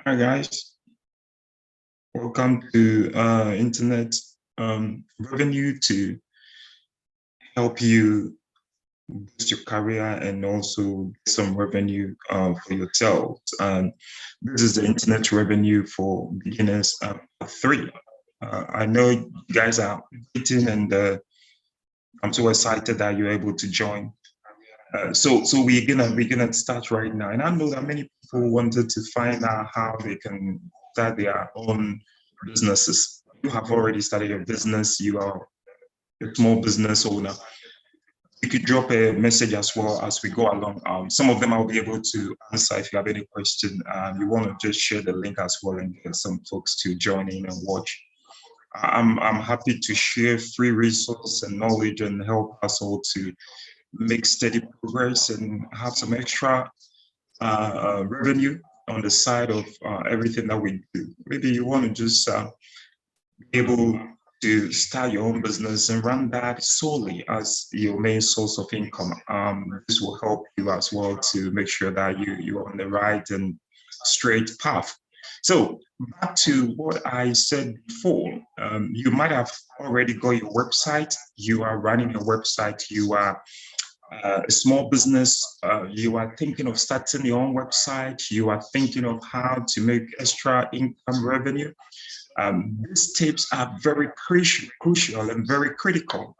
Hi guys, welcome to Internet Revenue to help you boost your career and also get some revenue for yourself. This is the Internet Revenue for Beginners part 3. I know you guys are waiting and I'm so excited that you're able to join. So we're gonna start right now, and I know that many people wanted to find out how they can start their own businesses. You have already started your business. You are a small business owner. You could drop a message as well as we go along. Some of them I'll be able to answer if you have any question. You want to just share the link as well and get some folks to join in and watch. I'm happy to share free resource and knowledge and help us all to make steady progress and have some extra revenue on the side of everything that we do. Maybe you want to just be able to start your own business and run that solely as your main source of income. This will help you as well to make sure that you're on the right and straight path. So back to what I said before, you might have already got your website, you are running your website, you are a small business, you are thinking of starting your own website, you are thinking of how to make extra income revenue. These tips are very crucial and very critical.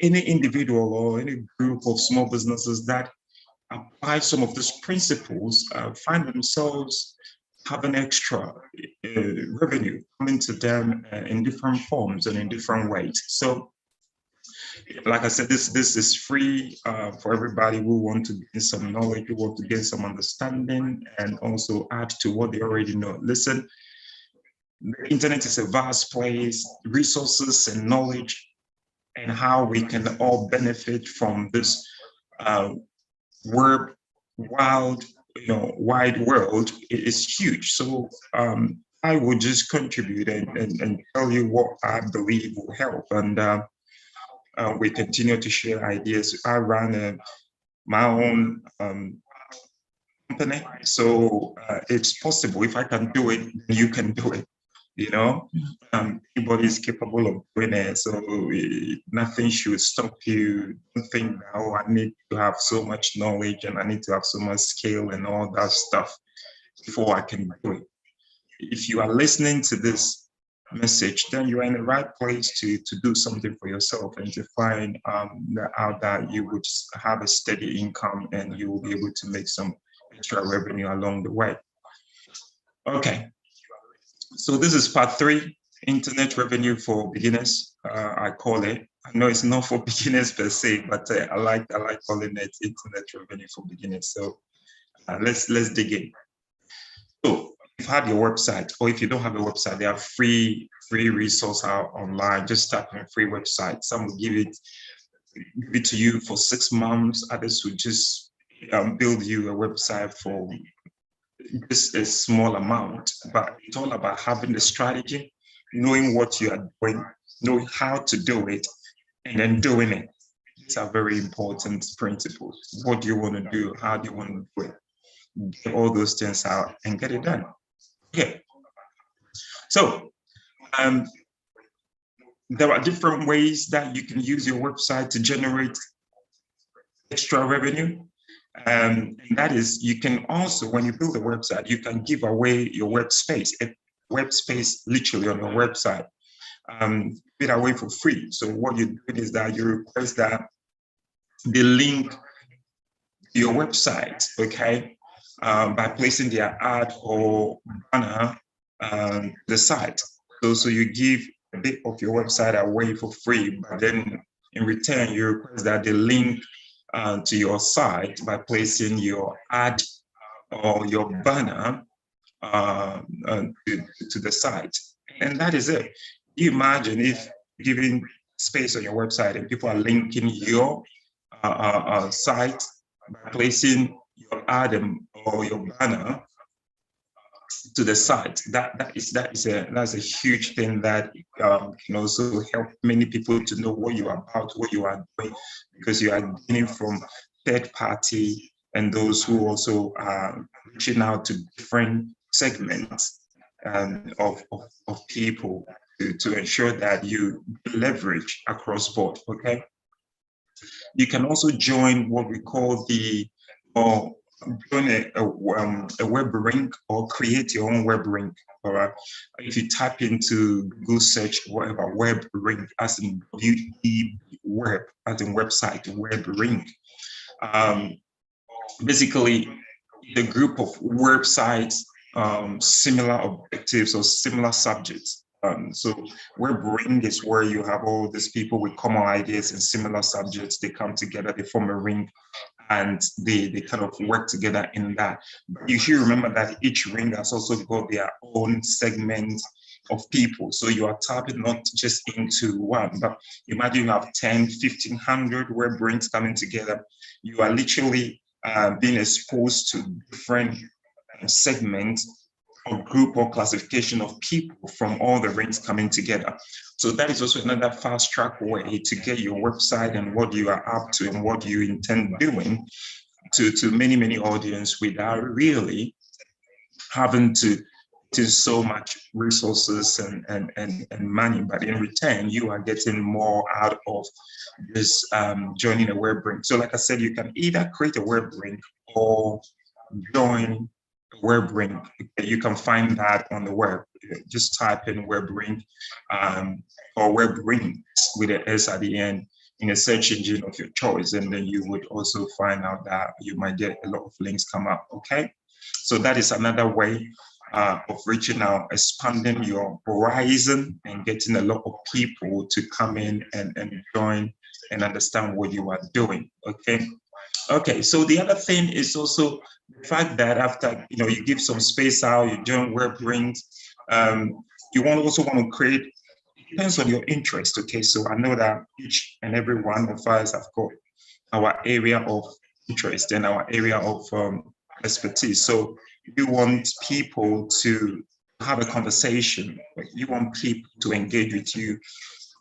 Any individual or any group of small businesses that apply some of these principles find themselves having extra revenue coming to them in different forms and in different ways. So like I said, this is free for everybody who want to gain some knowledge, who want to gain some understanding, and also add to what they already know. Listen, the internet is a vast place, resources and knowledge, and how we can all benefit from this word, wide world is huge. So I would just contribute and tell you what I believe will help. And we continue to share ideas. I run my own company, so it's possible. If I can do it, you can do it. Anybody is capable of doing it, so nothing should stop you. Don't think that, oh, I need to have so much knowledge and I need to have so much skill and all that stuff before I can do it. If you are listening to this message, then you're in the right place to do something for yourself and to find out that you would have a steady income and you will be able to make some extra revenue along the way. Okay, so this is part 3, internet revenue for beginners. I call it. I know it's not for beginners per se, but I like calling it internet revenue for beginners. So let's dig in. So if you have your website, or if you don't have a website, there are free resources out online. Just start a free website. Some will give it to you for 6 months. Others will just build you a website for just a small amount. But it's all about having the strategy, knowing what you are doing, knowing how to do it, and then doing it. These are very important principles. What do you want to do? How do you want to do it? Get all those things out and get it done. Okay. So there are different ways that you can use your website to generate extra revenue. And that is, you can also, when you build a website, you can give away your web space literally on your website, give it away for free. So what you do is that you request that the link to your website, okay, by placing their ad or banner the site. So you give a bit of your website away for free, but then in return, you request that the link to your site by placing your ad or your banner to the site. And that is it. You imagine if giving space on your website and people are linking your site by placing your ad or your banner to the site. That's a huge thing that can also help many people to know what you are about, what you are doing, because you are gaining from third party and those who also are reaching out to different segments of people to ensure that you leverage across board. Okay. You can also join what we call or join a web link or create your own web link. All right. If you type into Google search, whatever, web link, as in web, as in website, web link. Basically, the group of websites, similar objectives or similar subjects. So web ring is where you have all these people with common ideas and similar subjects. They come together, they form a ring, and they kind of work together in that. But you should remember that each ring has also got their own segment of people. So you are tapping not just into one, but imagine you have 10, 1,500 web rings coming together. You are literally being exposed to different segments or group or classification of people from all the rings coming together. So that is also another fast track way to get your website and what you are up to and what you intend doing to many audience without really having to so much resources and money, but in return you are getting more out of this joining a web link. So like I said, you can either create a web link or join a web link. You can find that on the web. Just type in web link or web links with an S at the end in a search engine of your choice, and then you would also find out that you might get a lot of links come up. Okay, so that is another way of reaching out, expanding your horizon and getting a lot of people to come in and join and understand what you are doing. Okay, so the other thing is also the fact that after you give some space out, you join web rings, you also want to create, it depends on your interest. Okay, so I know that each and every one of us have got our area of interest and our area of expertise. So you want people to have a conversation. You want people to engage with you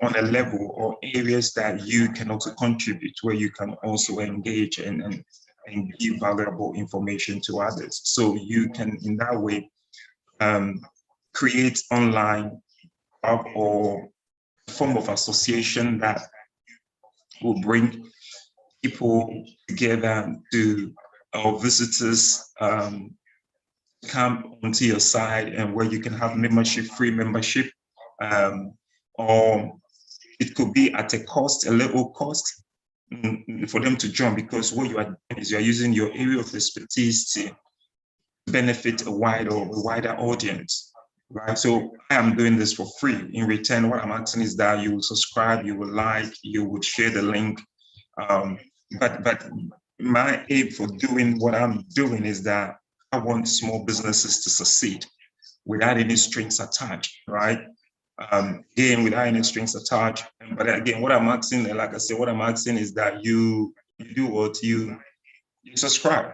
on a level or areas that you can also contribute, where you can also engage and give valuable information to others. So you can, in that way, create online or a form of association that will bring people together to our visitors come onto your side, and where you can have membership, free membership, or it could be at a cost, a little cost for them to join, because what you are doing is you are using your area of expertise to benefit a wider audience, right? So I am doing this for free. In return, what I'm asking is that you will subscribe, you will like, you would share the link. But my aim for doing what I'm doing is that I want small businesses to succeed without any strings attached, right? Again, without any strings attached. But again, what I'm asking, like I said, what I'm asking is that you do what you subscribe.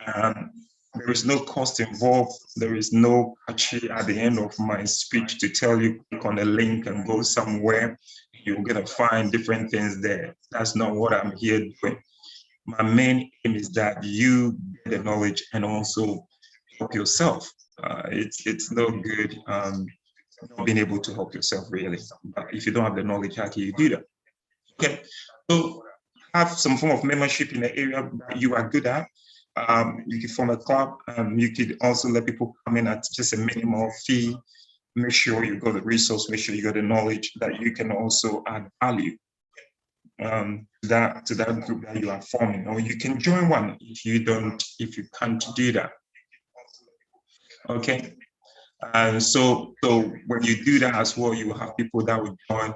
There is no cost involved. There is no catchy at the end of my speech to tell you click on a link and go somewhere. You're gonna find different things there. That's not what I'm here doing. My main aim is that you get the knowledge and also help yourself. It's no good not being able to help yourself, really. But if you don't have the knowledge, how can you do that? Okay, so have some form of membership in the area that you are good at. You can form a club. You could also let people come in at just a minimal fee. Make sure you got the resource, make sure you got the knowledge that you can also add value to that group that you are forming. Or you can join one if you can't do that. Okay. So when you do that as well, you will have people that will join.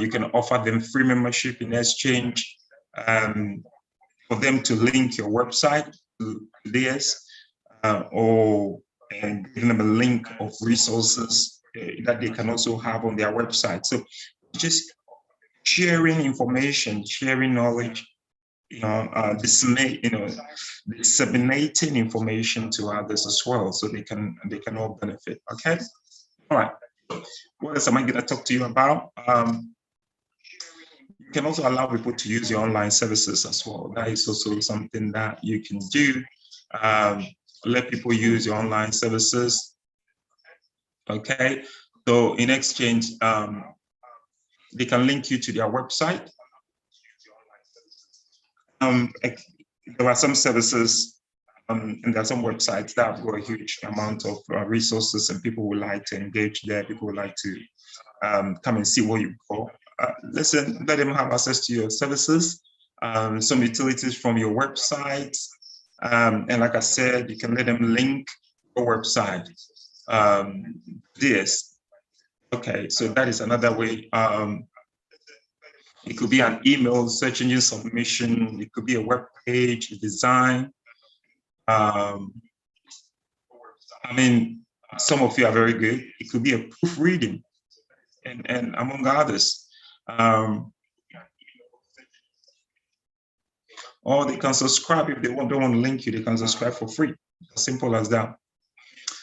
You can offer them free membership in exchange for them to link your website to theirs, or give them a link of resources that they can also have on their website. So just sharing information, sharing knowledge, disseminating information to others as well, so they can all benefit. Okay. All right. What else am I going to talk to you about? You can also allow people to use your online services as well. That is also something that you can do. let people use your online services. Okay, so in exchange, they can link you to their website. There are some services and there are some websites that have got a huge amount of resources, and people would like to engage there. People would like to come and see what you got. Listen, let them have access to your services, some utilities from your website. And like I said, you can let them link your website. This. Okay, so that is another way. It could be an email, search engine submission. It could be a web page, design. I mean, some of you are very good. It could be a proofreading, and among others. Or they can subscribe if they don't want to link you. They can subscribe for free. As simple as that.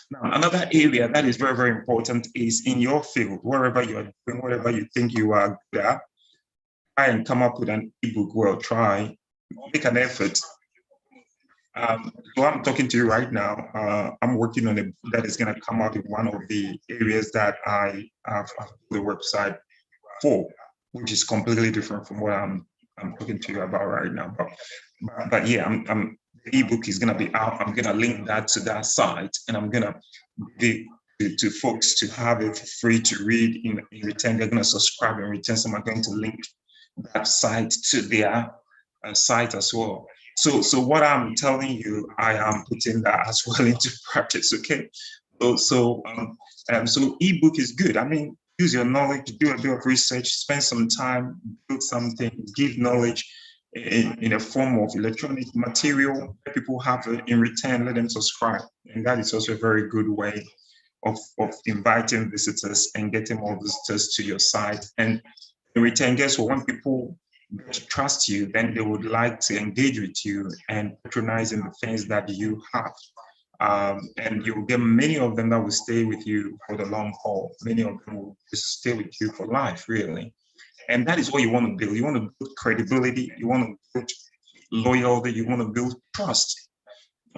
Now, another area that is very, very important is in your field, wherever you are doing, whatever you think you are good at. Try and come up with an ebook. Well, try, make an effort. So I'm talking to you right now. I'm working on a book that is going to come out in one of the areas that I have the website for, which is completely different from what I'm talking to you about right now. But yeah, the ebook is going to be out. I'm going to link that to that site, and I'm going to give it to folks to have it for free to read. In return, they're going to subscribe in return. So I'm going to link that site to their site as well. So what I'm telling you, I am putting that as well into practice. Okay. So ebook is good. I mean, use your knowledge, do a bit of research, spend some time, build something, give knowledge in a form of electronic material. Let people have it in return, let them subscribe. And that is also a very good way of inviting visitors and getting more visitors to your site. And in return, guess what? When people trust you, then they would like to engage with you and patronize in the things that you have. And you'll get many of them that will stay with you for the long haul. Many of them will just stay with you for life, really. And that is what you want to build. You want to build credibility. You want to build loyalty. You want to build trust,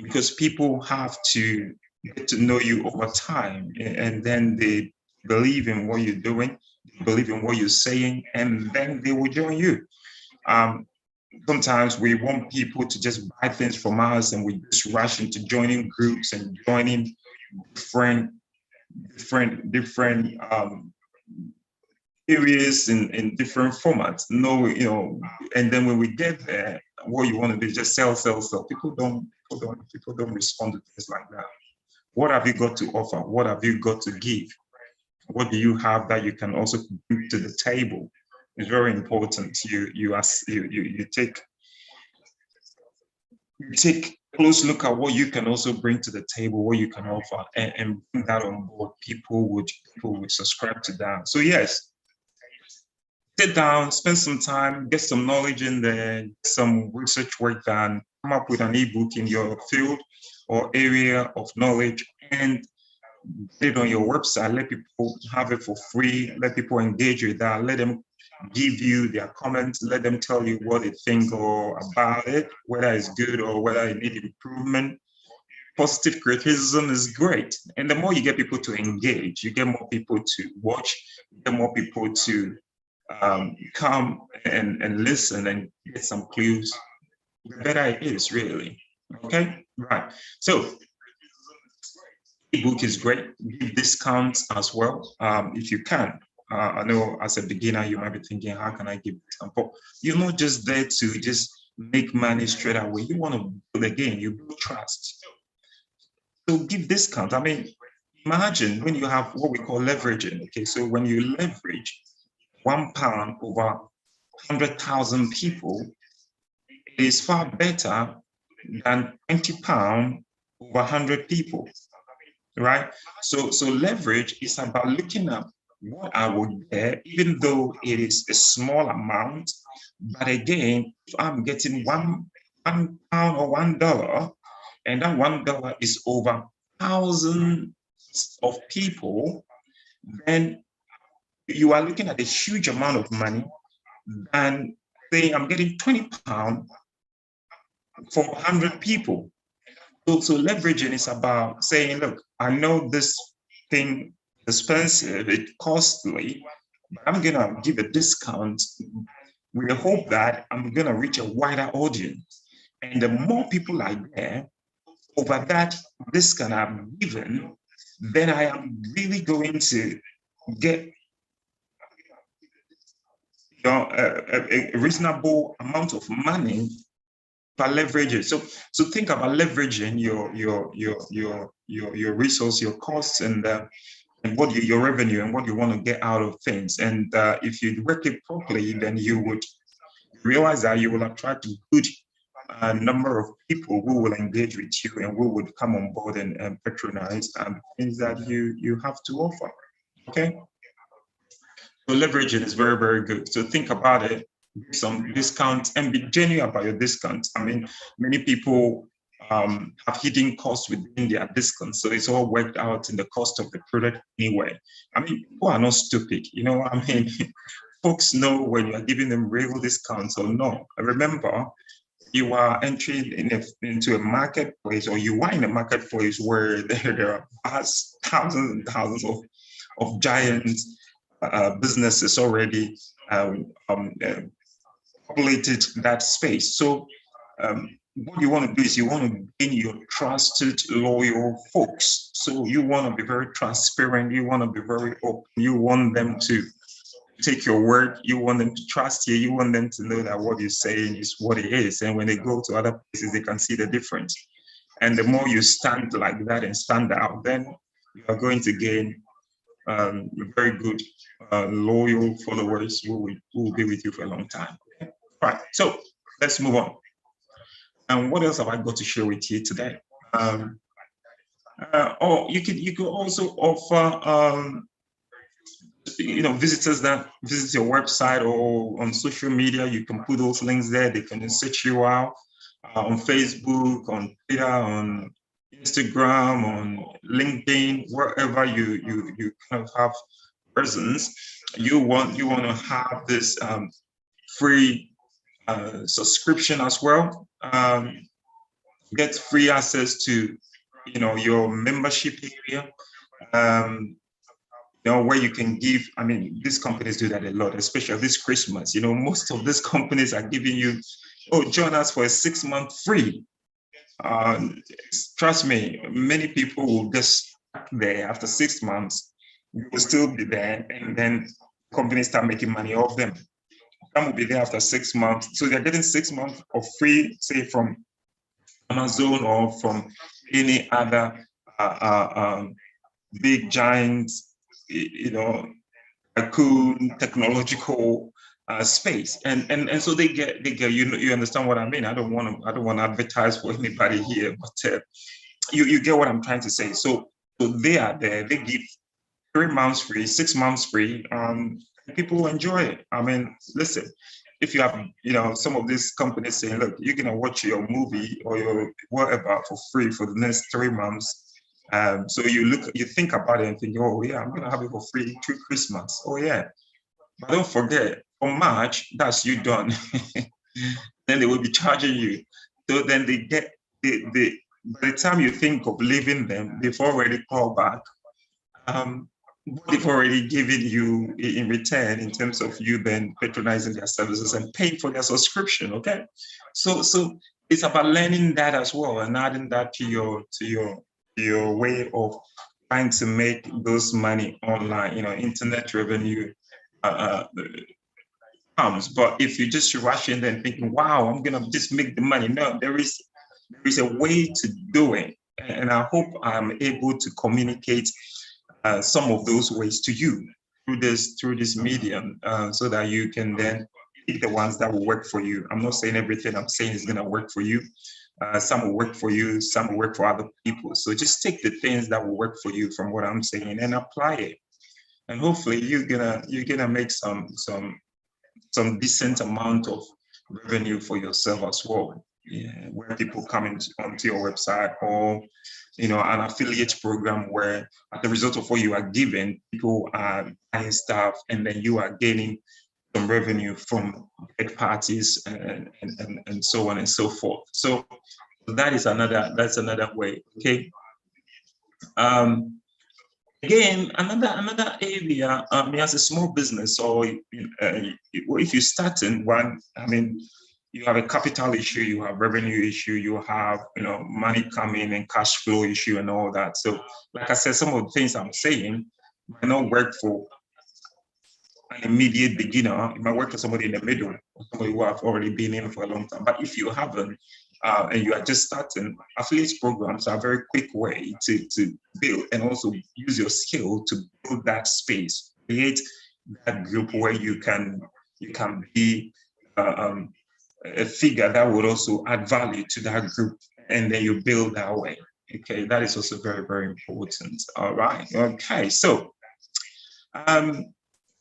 because people have to get to know you over time, and then they believe in what you're doing, believe in what you're saying, and then they will join you. Sometimes we want people to just buy things from us, and we just rush into joining groups and joining different areas in different formats. No, and then when we get there, what you want to do is just sell. People don't respond to things like that. What have you got to offer? What have you got to give? What do you have that you can also bring to the table? It's very important. You take a close look at what you can also bring to the table, what you can offer, and bring that on board. People would subscribe to that. So yes, sit down, spend some time, get some knowledge in there, get some research work done, come up with an ebook in your field or area of knowledge, and get it on your website. Let people have it for free. Let people engage with that. Let them give you their comments. Let them tell you what they think or about it, whether it's good or whether it needs improvement. Positive criticism is great. And the more you get people to engage, you get more people to watch, you get more people to come and listen and get some clues, the better it is, really. Okay, right. So ebook is great. Give discounts as well if you can. I know as a beginner, you might be thinking, how can I give discount? But you're not just there to just make money straight away. You want to build again, you build trust. So give discount. I mean, imagine when you have what we call leveraging. Okay, so when you leverage £1 over 100,000 people, it is far better than £20 over 100 people, right? So leverage is about looking at what I would get, even though it is a small amount. But again, if I'm getting £1 or $1, and that $1 is over thousands of people, then you are looking at a huge amount of money than saying I'm getting £20 for 100 people. So leveraging is about saying, look, I know this thing is expensive, it's costly, but I'm gonna give a discount with the hope that I'm gonna reach a wider audience. And the more people are there over that discount I'm given, then I am really going to get a reasonable amount of money by leveraging. So think about leveraging your resource, your costs, and what your revenue and what you want to get out of things. And if you work it properly, then you would realize that you will attract a good number of people who will engage with you and who would come on board and patronize things that you have to offer. Okay. So leveraging is very, very good. So think about it, give some discounts and be genuine about your discounts. I mean, many people have hidden costs within their discounts. So it's all worked out in the cost of the product anyway. I mean, people are not stupid. You know, I mean, folks know when you are giving them real discounts or not. Remember, you are entering into a marketplace, or you are in a marketplace where there are thousands and thousands of giant businesses already populated that space. So what you want to do is you want to gain your trusted, loyal folks. So you want to be very transparent. You want to be very open. You want them to take your word. You want them to trust you. You want them to know that what you're saying is what it is. And when they go to other places, they can see the difference. And the more you stand like that and stand out, then you are going to gain very good, loyal followers who will be with you for a long time. Okay? Right. So let's move on. And what else have I got to share with you today? You could also offer visitors that visit your website or on social media. You can put those links there. They can search you out on Facebook, on Twitter, on Instagram, on LinkedIn, wherever you kind of have presence. You want to have this free subscription as well. Get free access to your membership area. Where you can give, I mean, these companies do that a lot, especially this Christmas. Most of these companies are giving you, join us for a 6-month free. Trust me, many people will get stuck there after 6 months. You will still be there, and then companies start making money off them. Some will be there after 6 months. So they're getting 6 months of free, say from Amazon or from any other big giant, cool technological space, and so they get you understand what I mean. I don't want to advertise for anybody here, but you get what I'm trying to say. So they are there. They give 3 months free, 6 months free. People enjoy it. I mean, listen, if you have some of these companies saying, look, you're gonna watch your movie or your whatever for free for the next 3 months. So you think about it and think, oh yeah, I'm gonna have it for free through Christmas. Oh yeah, but don't forget, for March, that's you done. Then they will be charging you. So then they by the time you think of leaving them, they've already called back. What they've already given you in return in terms of you then patronizing their services and paying for their subscription. Okay, so it's about learning that as well and adding that to your way of trying to make those money online. Internet revenue comes, but if you just rush in there and thinking, "Wow, I'm gonna just make the money," no, there is a way to do it, and I hope I'm able to communicate some of those ways to you through this medium, so that you can then pick the ones that will work for you. I'm not saying everything I'm saying is going to work for you. Some will work for you, some will work for other people. So just take the things that will work for you from what I'm saying and apply it. And hopefully you're gonna make some decent amount of revenue for yourself as well. Yeah, where people come onto your website, or an affiliate program where, as a result of what you are giving, people are buying stuff, and then you are gaining some revenue from third parties and so on and so forth. So So that's another way. Okay. Again, another area, as a small business, or if you start in one, I mean, you have a capital issue, you have revenue issue, you have money coming and cash flow issue and all that. So, like I said, some of the things I'm saying might not work for an immediate beginner. It might work for somebody in the middle, or somebody who have already been in for a long time. But if you haven't, and you are just starting, affiliate programs are a very quick way to build and also use your skill to build that space, create that group where you can be a figure that would also add value to that group, and then you build that way. Okay, that is also very, very important. All right. Okay, so and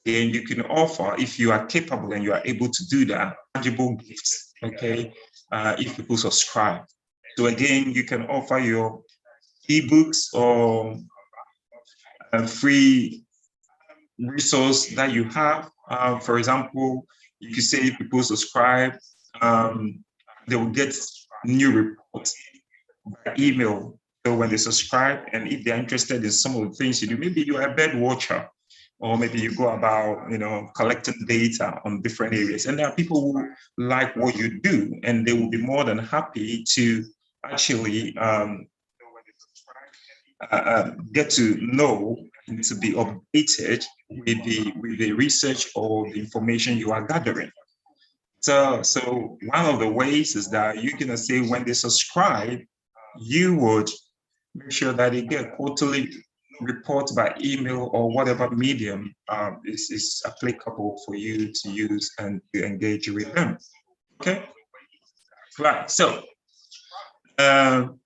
you can offer, if you are capable and you are able to do that, tangible gifts. Okay, if people subscribe. So again, you can offer your ebooks or a free resource that you have. For example, if you say people subscribe, they will get new reports by email. So when they subscribe, and if they're interested in some of the things you do, maybe you're a bird watcher, or maybe you go about, collecting data on different areas. And there are people who like what you do, and they will be more than happy to actually get to know and to be updated with the research or the information you are gathering. So one of the ways is that you can say when they subscribe, you would make sure that they get quarterly report by email or whatever medium is applicable for you to use and to engage with them. Okay, right. So again,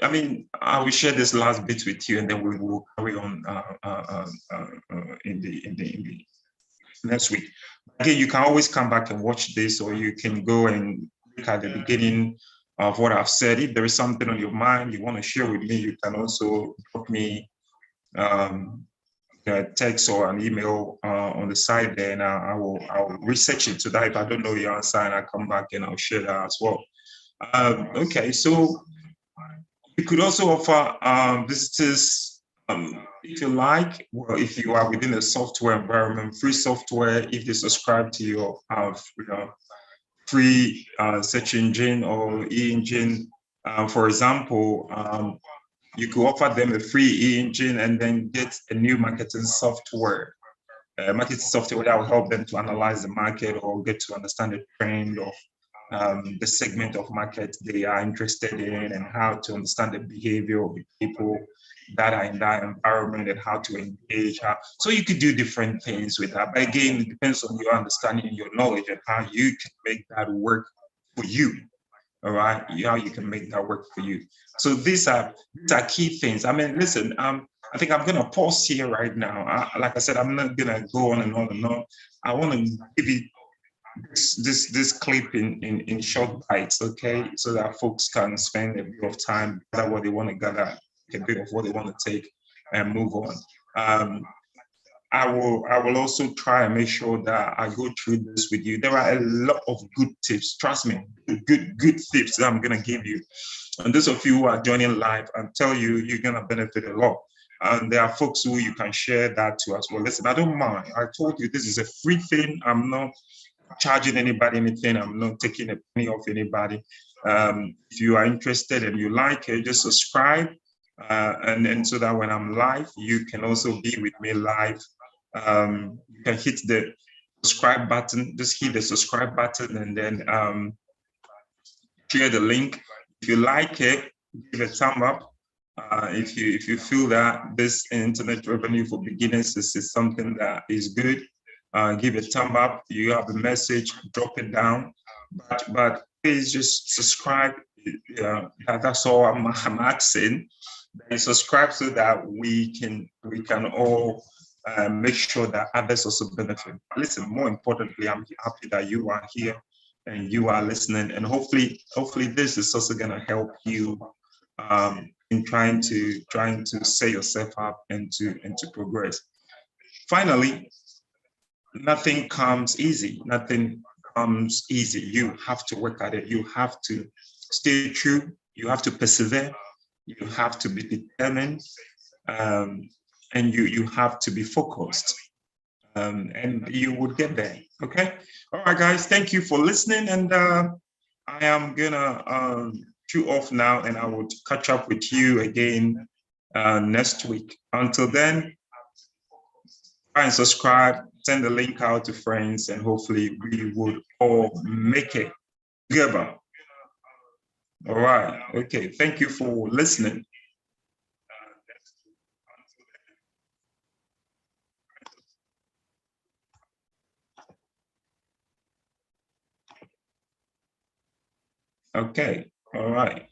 I mean, I will share this last bit with you, and then we will carry on in the next week. Again, you can always come back and watch this, or you can go and look at the beginning of what I've said. If there is something on your mind you want to share with me, you can also drop me a text or an email on the side there, and I'll research it to that. If I don't know your answer, and I'll come back and I'll share that as well. Okay, so you could also offer visitors, if you like, well, if you are within a software environment, free software, if they subscribe to your free search engine or e-engine. For example, you could offer them a free e-engine and then get a new marketing software that will help them to analyze the market or get to understand the trend of the segment of market they are interested in, and how to understand the behavior of the people that are in that environment and how to engage. So you could do different things with that. But again, it depends on your understanding and your knowledge and how you can make that work for you. All right, how you can make that work for you. So these are key things. I mean, listen, I think I'm gonna pause here right now. Like I said, I'm not gonna go on and on and on. I want to give you this clip in short bites, okay, so that folks can spend a bit of time gather what they want to gather, a bit of what they want to take, and move on. I will also try and make sure that I go through this with you. There are a lot of good tips, trust me, good tips that I'm gonna give you. And those of you who are joining live, I tell you, you're gonna benefit a lot. And there are folks who you can share that to as well. Listen, I don't mind. I told you this is a free thing. I'm not charging anybody anything. I'm not taking a penny off anybody. If you are interested and you like it, just subscribe. And so that when I'm live, you can also be with me live. You can hit the subscribe button, just hit the subscribe button, and then share the link. If you like it, give a thumb up. If you feel that this internet revenue for beginners is something that is good, give a thumb up. You have a message, drop it down. But please just subscribe. That's all I'm asking. Subscribe so that we can all make sure that others also benefit. Listen, more importantly, I'm happy that you are here and you are listening, and hopefully this is also going to help you in trying to set yourself up and to progress. Finally, nothing comes easy. Nothing comes easy. You have to work at it. You have to stay true. You have to persevere. You have to be determined, and you have to be focused, and you would get there. Okay. All right, guys. Thank you for listening, and I am gonna shoot off now, and I will catch up with you again next week. Until then, try and subscribe, send the link out to friends, and hopefully we would all make it together. All right. Okay. Thank you for listening. Okay. All right.